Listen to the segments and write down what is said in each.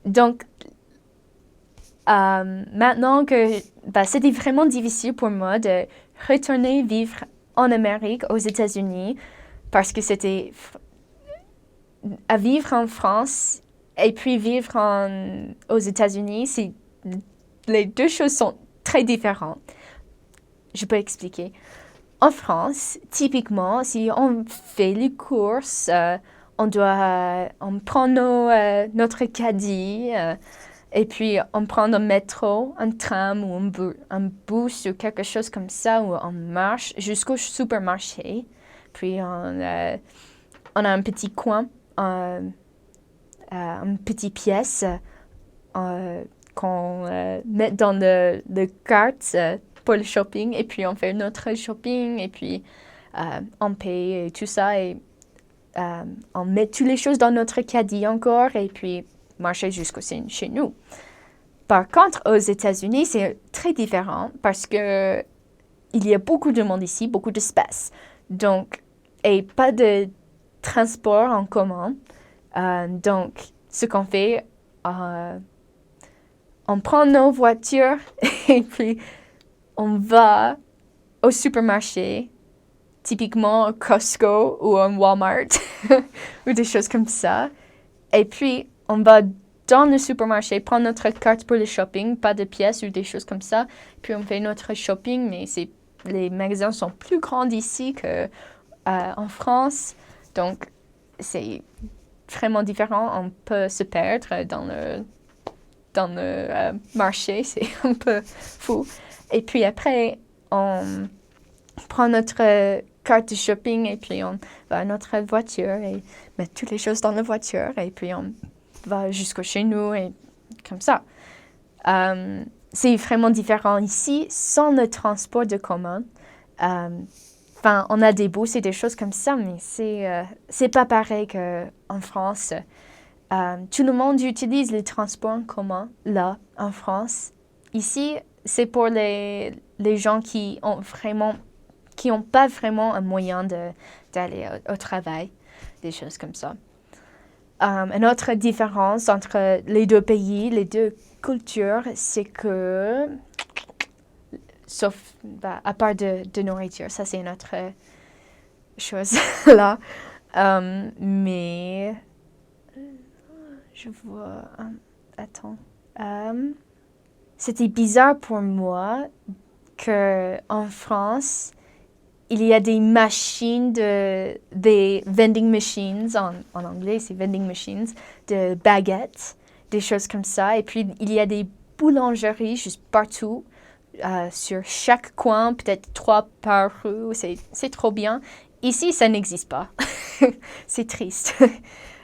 Donc, maintenant que c'était vraiment difficile pour moi de retourner vivre en Amérique, aux États-Unis, parce que c'était à vivre en France et puis vivre aux États-Unis, les deux choses sont très différentes. Je peux expliquer. En France, typiquement, si on fait les courses, on prend notre caddie, et puis on prend un métro, un tram ou un bus ou quelque chose comme ça, ou on marche jusqu'au supermarché. Puis on a un petit coin, une petite pièce qu'on met dans le cart pour le shopping, et puis on fait notre shopping, et puis on paye et tout ça, et on met toutes les choses dans notre caddie encore, et puis marcher jusqu'au chez nous. Par contre, aux États-Unis, c'est très différent parce que il y a beaucoup de monde ici, beaucoup d'espace. Donc, et pas de transport en commun. Donc, ce qu'on fait, on prend nos voitures et puis on va au supermarché, typiquement Costco ou un Walmart ou des choses comme ça. Et puis, on va dans le supermarché, prendre notre carte pour le shopping, pas de pièces ou des choses comme ça. Puis on fait notre shopping, mais les magasins sont plus grands ici qu'en France. Donc, c'est vraiment différent. On peut se perdre dans le marché. C'est un peu fou. Et puis après, on prend notre carte de shopping et puis on va à notre voiture et met toutes les choses dans la voiture et puis on va jusqu'au chez nous et comme ça. C'est vraiment différent ici sans le transport de commun. On a des bus et des choses comme ça, mais c'est pas pareil qu'en France. Tout le monde utilise les transports en commun là, en France. Ici, c'est pour les gens qui ont pas vraiment un moyen d'aller au travail, des choses comme ça. Une autre différence entre les deux pays, les deux cultures, c'est que, sauf à part de nourriture, ça c'est une autre chose là. Mais je vois. Attends. C'était bizarre pour moi qu'en France, il y a des machines, des vending machines, en anglais c'est vending machines, de baguettes, des choses comme ça. Et puis il y a des boulangeries juste partout, sur chaque coin, peut-être 3 par rue, c'est trop bien. Ici, ça n'existe pas. C'est triste.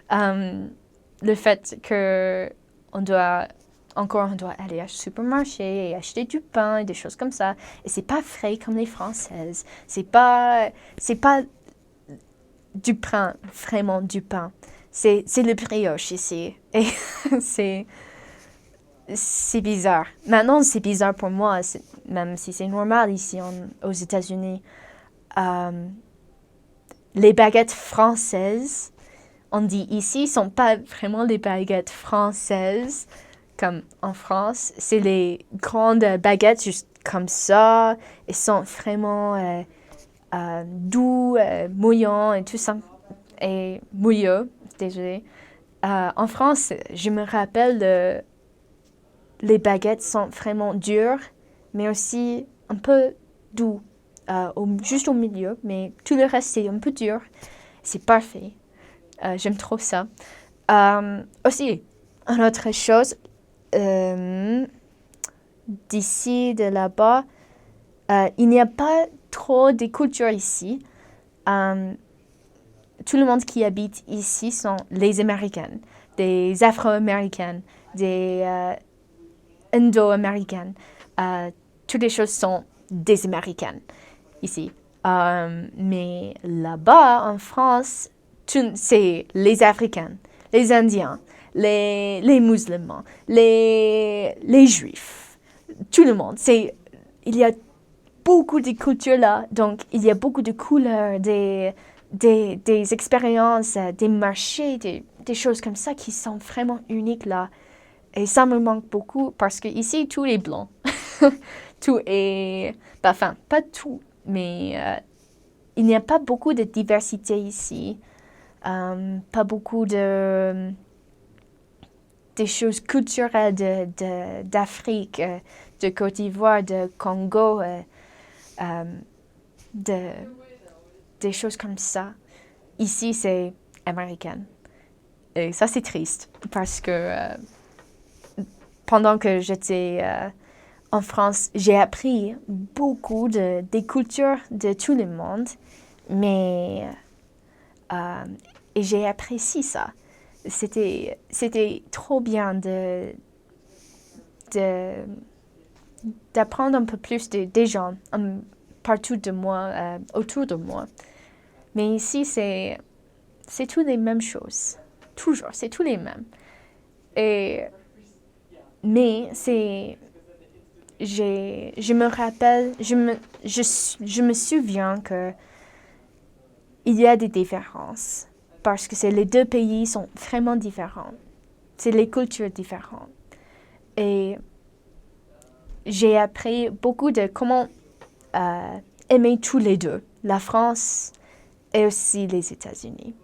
Le fait que on doit aller au supermarché et acheter du pain et des choses comme ça. Et c'est pas frais comme les Françaises. C'est pas du pain, vraiment du pain. C'est le brioche ici. Et c'est bizarre. Maintenant, c'est bizarre pour moi, même si c'est normal ici aux États-Unis. Les baguettes françaises, on dit ici, sont pas vraiment les baguettes françaises comme en France. C'est les grandes baguettes juste comme ça. Elles sont vraiment doux, mouillants et tout ça. Et mouilleux, désolé. En France, je me rappelle, les baguettes sont vraiment dures, mais aussi un peu doux, juste au milieu. Mais tout le reste, c'est un peu dur. C'est parfait. J'aime trop ça. Aussi, une autre chose, d'ici, de là-bas, il n'y a pas trop de culture ici. Tout le monde qui habite ici sont les Américaines, des Afro-Américaines, des Indo-Américaines. Toutes les choses sont des Américaines ici. Mais là-bas, en France, c'est les Africains, les Indiens, les musulmans, les Juifs, tout le monde. Il y a beaucoup de cultures là, donc il y a beaucoup de couleurs, des expériences, des marchés, des choses comme ça qui sont vraiment uniques là. Et ça me manque beaucoup parce que ici, tout est blanc. Tout est... Enfin, pas tout, mais il n'y a pas beaucoup de diversité ici. Pas beaucoup des choses culturelles d'Afrique, de Côte d'Ivoire, de Congo, de, des choses comme ça. Ici, c'est américain. Et ça, c'est triste parce que pendant que j'étais en France, j'ai appris beaucoup des cultures de tout le monde, mais et j'ai apprécié ça. C'était trop bien d'apprendre un peu plus des gens partout de moi, autour de moi. Mais ici, c'est toutes les mêmes choses. Toujours, c'est tous les mêmes. Et, mais je me rappelle, je me souviens que il y a des différences parce que les deux pays sont vraiment différents. C'est les cultures différentes. Et j'ai appris beaucoup de comment aimer tous les deux, la France et aussi les États-Unis.